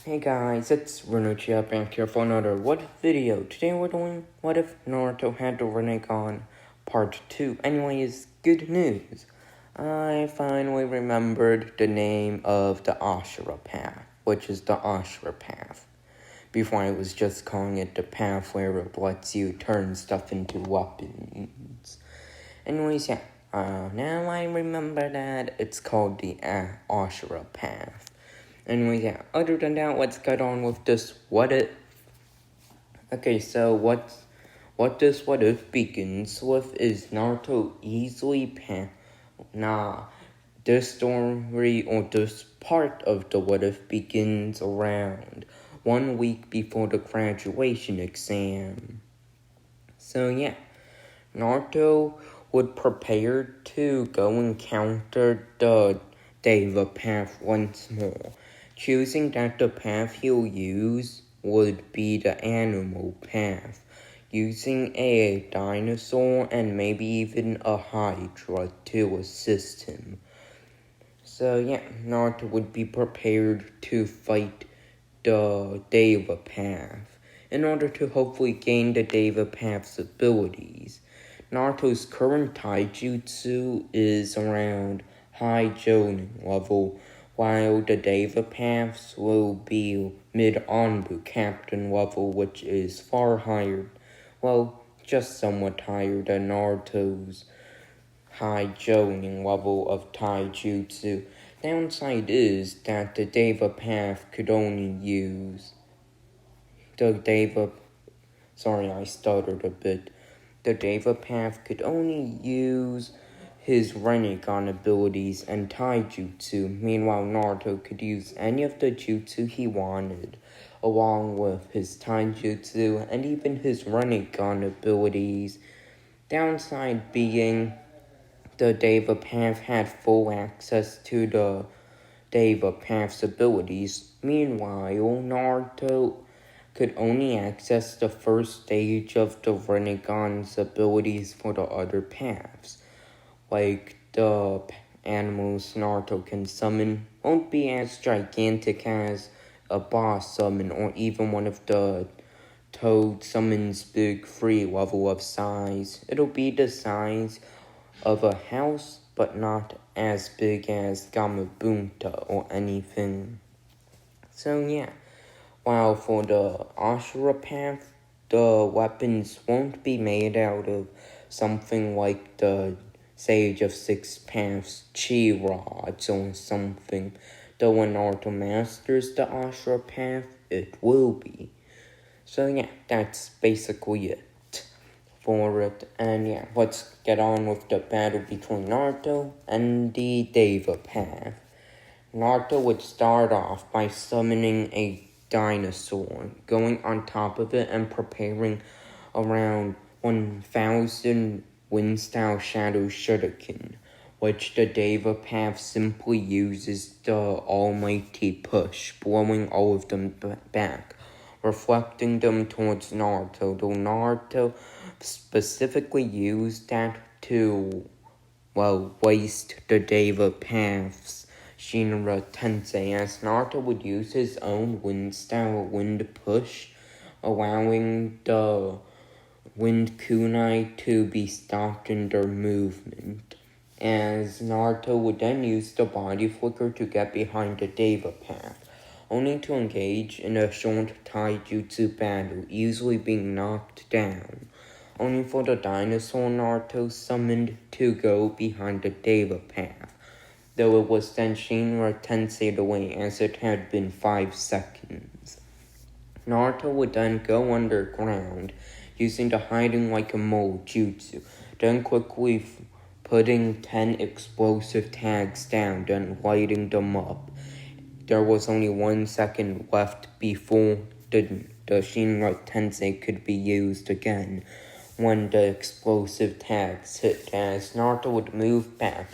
Hey guys, it's Rinnegan back here for another What If video. Today we're doing What If Naruto had the rinnegan part 2. Anyways, good news. I finally remembered the name of the Ashura path, which is the Ashura path. Before I was just calling it the path where it lets you turn stuff into weapons. Anyways, yeah. Now I remember that it's called the Ashura path. Anyway, yeah, other than that, let's get on with this what if. Okay, so what this what if begins with is Naruto easily this story or this part of the what if begins around 1 week before the graduation exam. So yeah, Naruto would prepare to go encounter the deva path once more, choosing that the path he'll use would be the animal path, using a dinosaur and maybe even a hydra to assist him. So yeah, Naruto would be prepared to fight the deva path in order to hopefully gain the deva path's abilities. Naruto's current taijutsu is around high Jonin level, while the deva paths will be mid-Anbu captain level, which is far higher, well, just somewhat higher than Naruto's high Jonin level of taijutsu. Downside is that the deva path could only use sorry, I stuttered a bit. The deva path could only use his rinnegan abilities and taijutsu. Meanwhile, Naruto could use any of the jutsu he wanted, along with his taijutsu and even his rinnegan abilities. Downside being the deva path had full access to the deva path's abilities. Meanwhile, Naruto could only access the first stage of the rinnegan's abilities for the other paths. Like the animals Naruto can summon won't be as gigantic as a boss summon or even one of the Toad summons big free level of size. It'll be the size of a house, but not as big as Gamabunta or anything. So yeah, while for the Ashura path, the weapons won't be made out of something like the Sage of Six Paths chi rods or something. Though when Naruto masters the Ashura path, it will be. So yeah, that's basically it for it. And yeah, let's get on with the battle between Naruto and the deva path. Naruto would start off by summoning a dinosaur, going on top of it and preparing around 1,000 wind-style shadow shuriken, which the deva path simply uses the almighty push, blowing all of them back, reflecting them towards Naruto, though Naruto specifically used that to, waste the deva path's Shinra Tensei, as Naruto would use his own wind-style wind push, allowing the wind kunai to be stopped in their movement, as Naruto would then use the body flicker to get behind the deva path, only to engage in a short taijutsu battle, easily being knocked down, only for the dinosaur Naruto summoned to go behind the deva path, though it was then Shinra Tensei'd away as it had been 5 seconds. Naruto would then go underground, using the hiding like a mole jutsu, then quickly putting 10 explosive tags down, then lighting them up. There was only 1 second left before the Shinra Tensei could be used again, when the explosive tags hit, as Naruto would move back.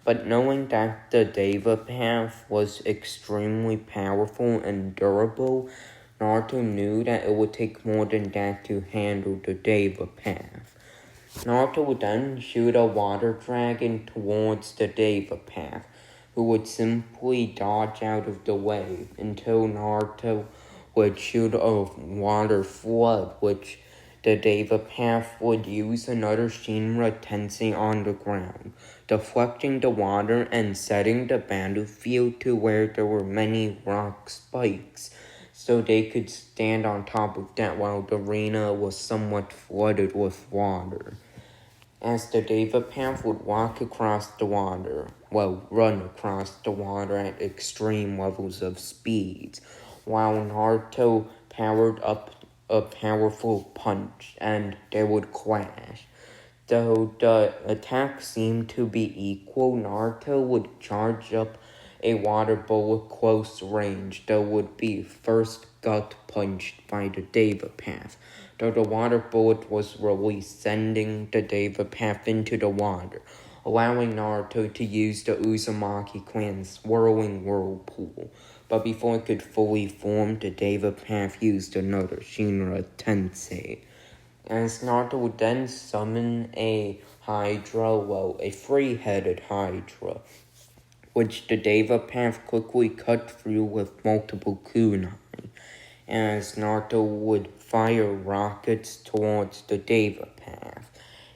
But knowing that the deva path was extremely powerful and durable, Naruto knew that it would take more than that to handle the deva path. Naruto would then shoot a water dragon towards the deva path, who would simply dodge out of the way until Naruto would shoot a water flood, which the Deva Path would use another Shinra Tensei on the ground, deflecting the water and setting the battlefield to where there were many rock spikes, so they could stand on top of that while the arena was somewhat flooded with water. As the Deva Path would walk across the water, run across the water at extreme levels of speed, while Naruto powered up a powerful punch and they would clash. Though the attacks seemed to be equal, Naruto would charge up a water bullet close range that would be first gut punched by the Deva Path, though the water bullet was released, sending the Deva Path into the water, allowing Naruto to use the Uzumaki clan's swirling whirlpool. But before it could fully form, the Deva Path used another Shinra Tensei. As Naruto would then summon a a three-headed Hydra, which the Deva Path quickly cut through with multiple kunai, as Naruto would fire rockets towards the Deva Path,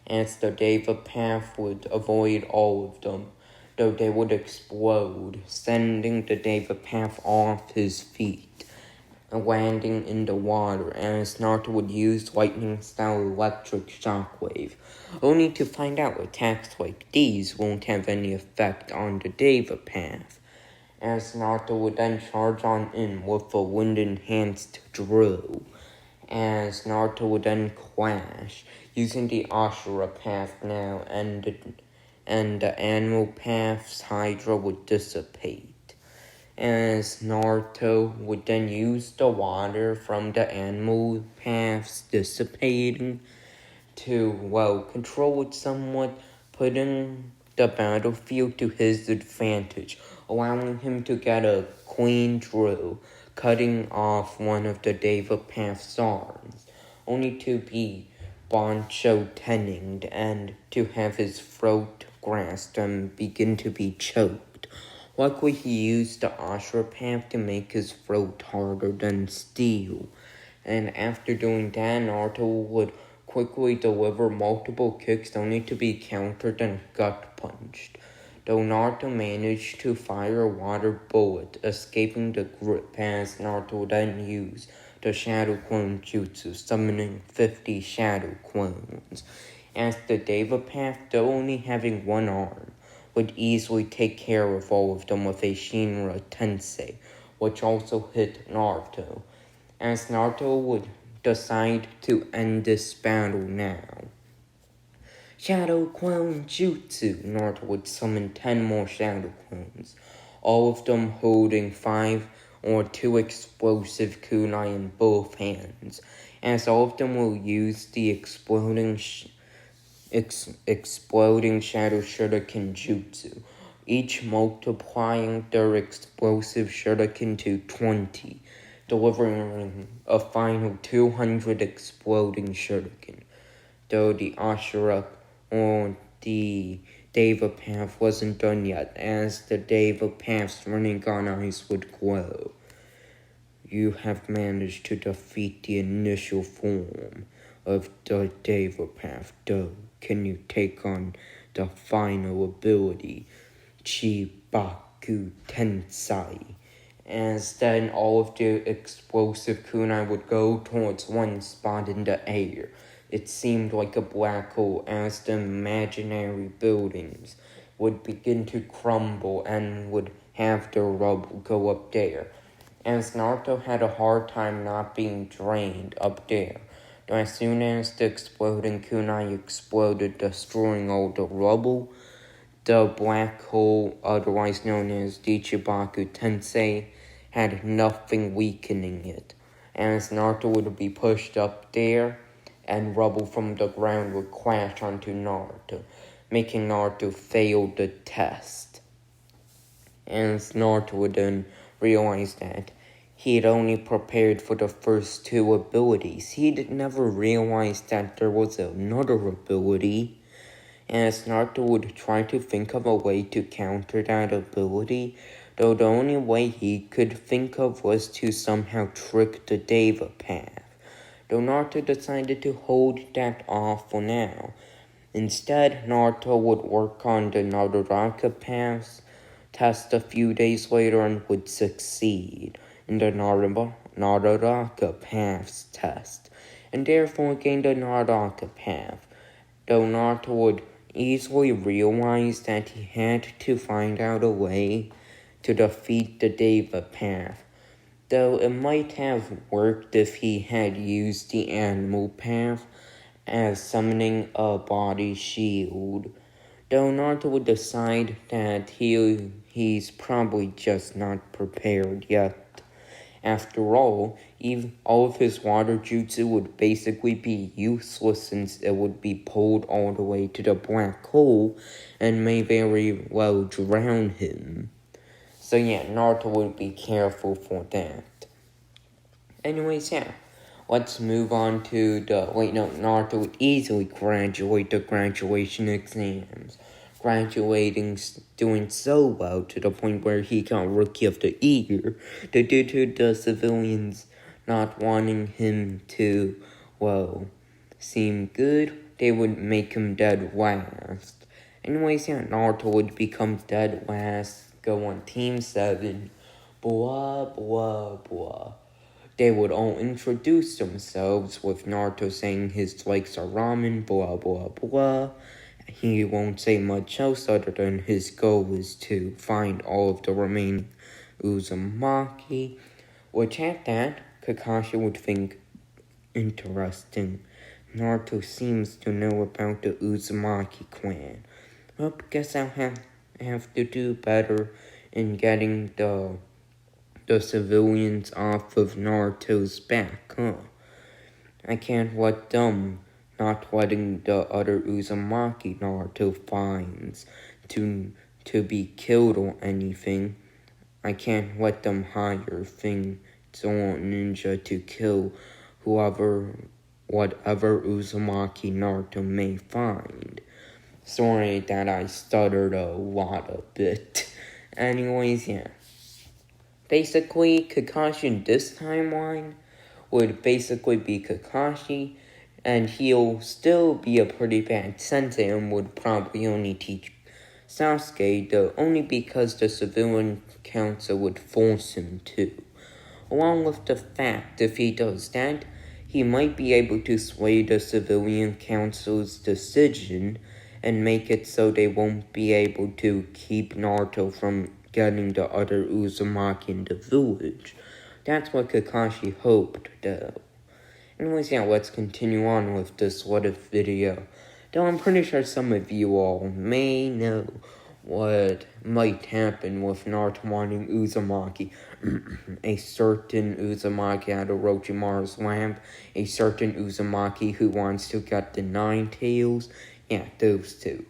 as the Deva Path would avoid all of them, though they would explode, sending the Deva Path off his feet, landing in the water, as Naruto would use lightning-style electric shockwave, only to find out attacks like these won't have any effect on the Deva Path, as Naruto would then charge on in with a wind-enhanced drill, as Naruto would then clash, using the Ashura Path now, and the Animal Path's Hydra would dissipate, as Naruto would then use the water from the Animal Paths dissipating to, control it somewhat, putting the battlefield to his advantage, allowing him to get a clean drill, cutting off one of the Deva Path's arms, only to be Bancho Tenninged and to have his throat grasped and begin to be choked. Luckily, he used the Ashura Path to make his throat harder than steel, and after doing that, Naruto would quickly deliver multiple kicks only to be countered and gut punched, though Naruto managed to fire a water bullet, escaping the grip, as Naruto then used the Shadow Clone Jutsu, summoning 50 Shadow Clones, as the Deva Path, though only having one arm, would easily take care of all of them with a Shinra Tensei, which also hit Naruto, as Naruto would decide to end this battle now. Shadow Clone Jutsu! Naruto would summon 10 more Shadow Clones, all of them holding 5 or 2 explosive kunai in both hands, as all of them will use the exploding Shadow Shuriken Jutsu, each multiplying their explosive shuriken to 20, delivering a final 200 exploding shuriken, though the Ashura or the Deva Path wasn't done yet, as the Deva Path's rinnegan eyes would glow. You have managed to defeat the initial form of the Deva Path, though. Can you take on the final ability, Chibaku Tensai? As then all of the explosive kunai would go towards one spot in the air. It seemed like a black hole, as the imaginary buildings would begin to crumble and would have the rubble go up there, as Naruto had a hard time not being drained up there. As soon as the exploding kunai exploded, destroying all the rubble, the black hole, otherwise known as the Chibaku Tensei, had nothing weakening it, as Naruto would be pushed up there, and rubble from the ground would crash onto Naruto, making Naruto fail the test. As Naruto would then realize that he had only prepared for the first 2 abilities. He'd never realized that there was another ability, as Naruto would try to think of a way to counter that ability, though the only way he could think of was to somehow trick the Deva path. Though Naruto decided to hold that off for now. Instead, Naruto would work on the Naruraka paths test a few days later and would succeed in the Naruraka paths test, and therefore gain the Naruraka path, though Naruto would easily realize that he had to find out a way to defeat the Deva path, though it might have worked if he had used the animal path as summoning a body shield, though Naruto would decide that he's probably just not prepared yet. After all of his water jutsu would basically be useless since it would be pulled all the way to the black hole and may very well drown him. So yeah, Naruto would be careful for that. Anyways, yeah. Let's move on to Naruto would easily graduate the graduation exams. Graduating, doing so well to the point where he got Rookie of the Year. Due to the civilians not wanting him to, seem good, they would make him dead last. Anyways, yeah, Naruto would become dead last, go on Team 7, blah, blah, blah. They would all introduce themselves with Naruto saying his likes are ramen, blah, blah, blah. He won't say much else other than his goal is to find all of the remaining Uzumaki, which at that, Kakashi would think, interesting. Naruto seems to know about the Uzumaki clan. Well, guess I'll have to do better in getting the civilians off of Naruto's back, huh? I can't let them not letting the other Uzumaki Naruto finds to be killed or anything. I can't let them hire Thing Ninja to kill whatever Uzumaki Naruto may find. Sorry that I stuttered a bit. Anyways, yeah. Basically, Kakashi in this timeline would basically be Kakashi, and he'll still be a pretty bad sensei and would probably only teach Sasuke, though only because the civilian council would force him to. Along with the fact, if he does that, he might be able to sway the civilian council's decision and make it so they won't be able to keep Naruto from getting the other Uzumaki in the village. That's what Kakashi hoped, though. Anyways, yeah, let's continue on with this what if video. Though I'm pretty sure some of you all may know what might happen with Naruto wanting Uzumaki. A certain Uzumaki at Orochimaru's lab. A certain Uzumaki who wants to get the 9 tails. Yeah, those two.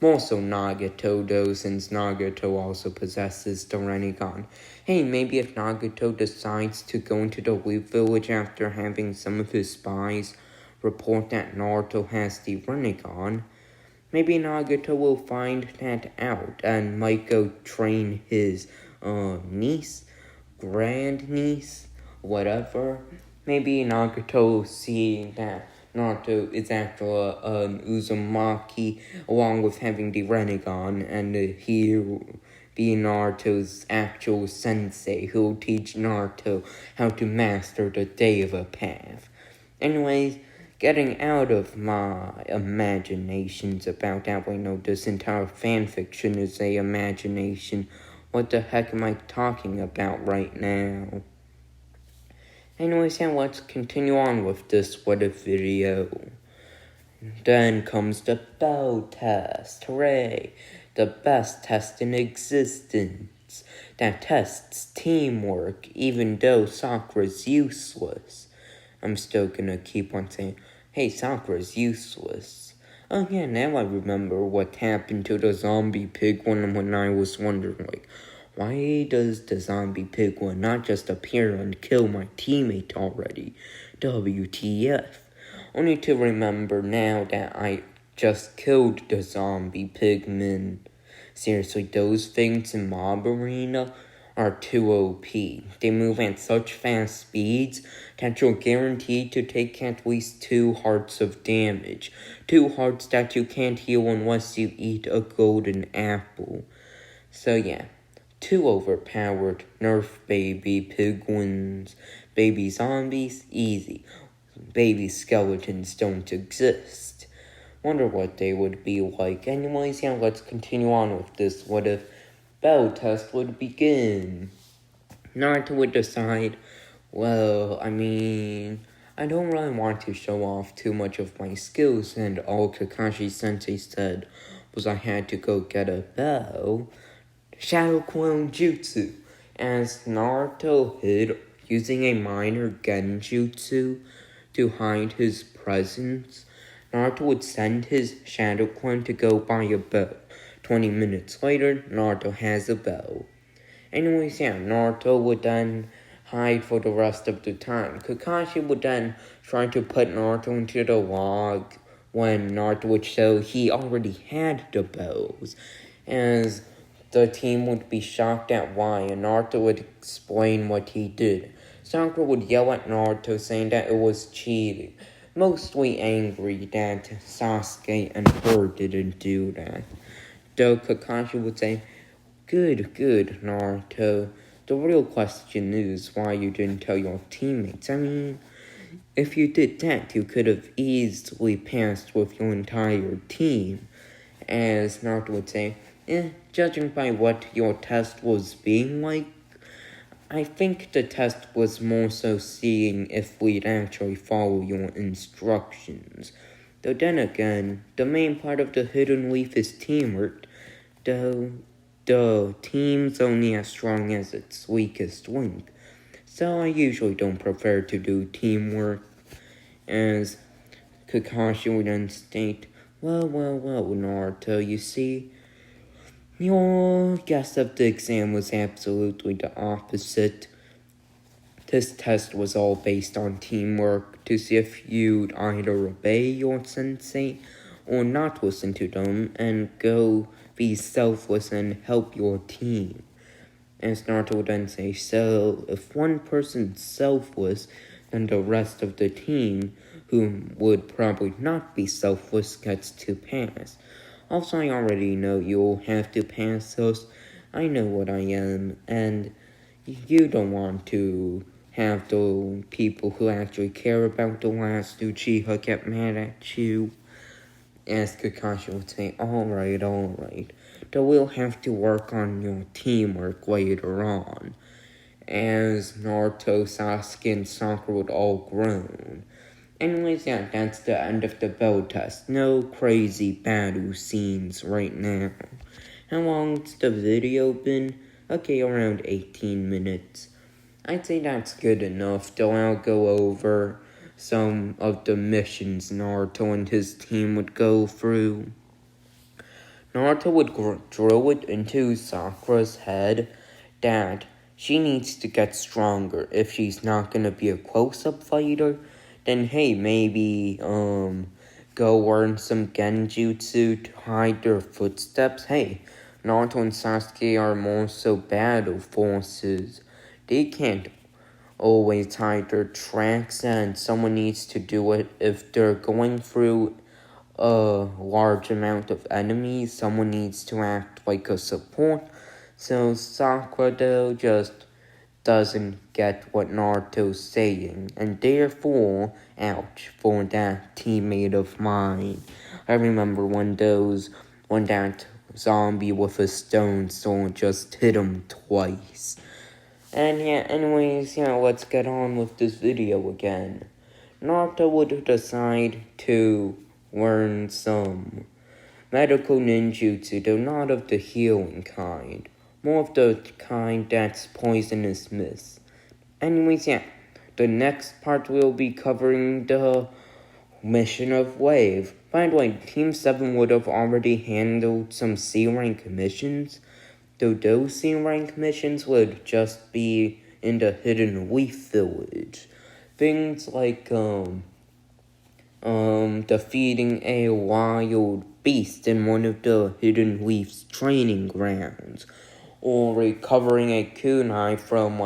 Also Nagato, though, since Nagato also possesses the rinnegan. Hey, maybe if Nagato decides to go into the Leaf Village after having some of his spies report that Naruto has the rinnegan, maybe Nagato will find that out and might go train his niece, grandniece, whatever. Maybe Nagato will see that Naruto is actually an Uzumaki, along with having the rinnegan, and he will be Naruto's actual sensei, who will teach Naruto how to master the Deva path. Anyways, getting out of my imaginations about that, this entire fanfiction is a imagination. What the heck am I talking about right now? Anyways, yeah, let's continue on with this what if video. Then comes the bow test. Hooray! The best test in existence. That tests teamwork, even though Sakura's useless. I'm still gonna keep on saying, hey, Sakura's useless. Oh yeah, now I remember what happened to the zombie pig when I was wondering, why does the zombie pig one not just appear and kill my teammate already? WTF. Only to remember now that I just killed the zombie pigmen. Seriously, those things in Mob Arena are too OP. They move at such fast speeds that you're guaranteed to take at least 2 hearts of damage. 2 hearts that you can't heal unless you eat a golden apple. So yeah, 2 overpowered Nerf baby pigwins. Baby zombies, easy. Baby skeletons don't exist. Wonder what they would be like. Anyways, yeah, let's continue on with this. What if battle test would begin? Naruto would decide, well, I don't really want to show off too much of my skills, and all Kakashi-sensei said was I had to go get a bow. Shadow Clone Jutsu, as Naruto hid using a minor genjutsu to hide his presence. Naruto would send his shadow clone to go buy a bow. 20 minutes later, Naruto has a bow. Anyways, yeah, Naruto would then hide for the rest of the time. Kakashi would then try to put Naruto into the log when Naruto would show he already had the bows, as the team would be shocked at why, and Naruto would explain what he did. Sakura would yell at Naruto saying that it was cheating, mostly angry that Sasuke and her didn't do that. Though Kakashi would say, Good, Naruto. The real question is why you didn't tell your teammates. If you did that, you could have easily passed with your entire team. As Naruto would say, judging by what your test was being like, I think the test was more so seeing if we'd actually follow your instructions. Though then again, the main part of the hidden leaf is teamwork, though the team's only as strong as its weakest link. So I usually don't prefer to do teamwork, as Kakashi would then state, well, Naruto, you see, your guess of the exam was absolutely the opposite. This test was all based on teamwork to see if you'd either obey your sensei or not listen to them and go be selfless and help your team. As Naruto would then say, so if one person's selfless, then the rest of the team, who would probably not be selfless, gets to pass. Also, I already know you'll have to pass us. I know what I am, and you don't want to have the people who actually care about the last Uchiha get mad at you. As Kakashi would say, alright, though we'll have to work on your teamwork later on. As Naruto, Sasuke, and Sakura would all groan. Anyways, yeah, that's the end of the bell test. No crazy battle scenes right now. How long's the video been? Okay, around 18 minutes. I'd say that's good enough, though I'll go over some of the missions Naruto and his team would go through. Naruto would drill it into Sakura's head that she needs to get stronger. If she's not gonna be a close-up fighter, then hey, maybe go learn some genjutsu to hide their footsteps. Hey, Naruto and Sasuke are more so battle forces. They can't always hide their tracks, and someone needs to do it. If they're going through a large amount of enemies, someone needs to act like a support. So Sakura, though, just doesn't get what Naruto's saying, and therefore, ouch for that teammate of mine. I remember when that zombie with a stone sword just hit him twice. And yeah, anyways, let's get on with this video again. Naruto would decide to learn some medical ninjutsu, though not of the healing kind. More of the kind that's poisonous mist. Anyways, the next part we'll be covering the mission of Wave. By the way, Team 7 would have already handled some C-rank missions, though those C-rank missions would just be in the Hidden Leaf Village. Things like, defeating a wild beast in one of the Hidden Leaf's training grounds, or recovering a kunai from,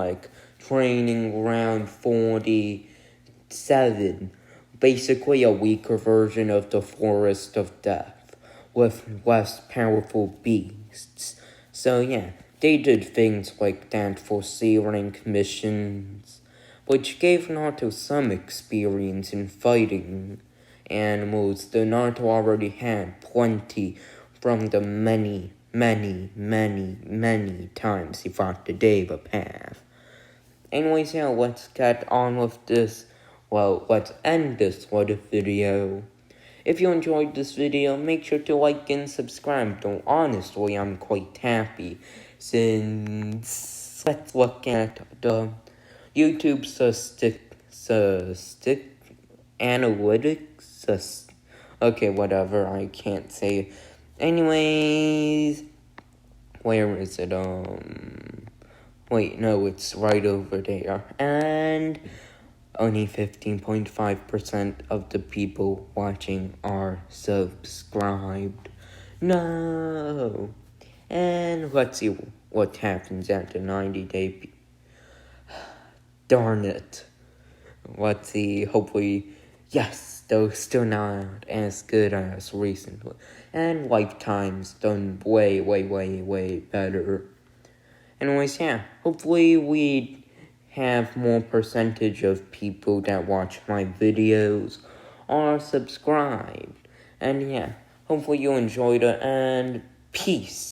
training ground 47. Basically a weaker version of the Forest of Death, with less powerful beasts. So yeah, they did things like that for C-rank missions, which gave Naruto some experience in fighting animals, though Naruto already had plenty from the many times he fought the Deva path. Anyways, yeah, let's get on with this. Well, let's end this video. If you enjoyed this video, make sure to like and subscribe, though honestly, I'm quite happy, since let's look at the YouTube analytics. Okay, whatever, I can't say. Anyways, where is it? Wait, no, it's right over there. And only 15.5% of the people watching are subscribed. No. And let's see what happens at the 90-day. Darn it. Let's see, hopefully, yes, though still not as good as recently. And lifetime's done way better. Anyways, yeah, hopefully we have more percentage of people that watch my videos are subscribed. And yeah, hopefully you enjoyed it, and peace.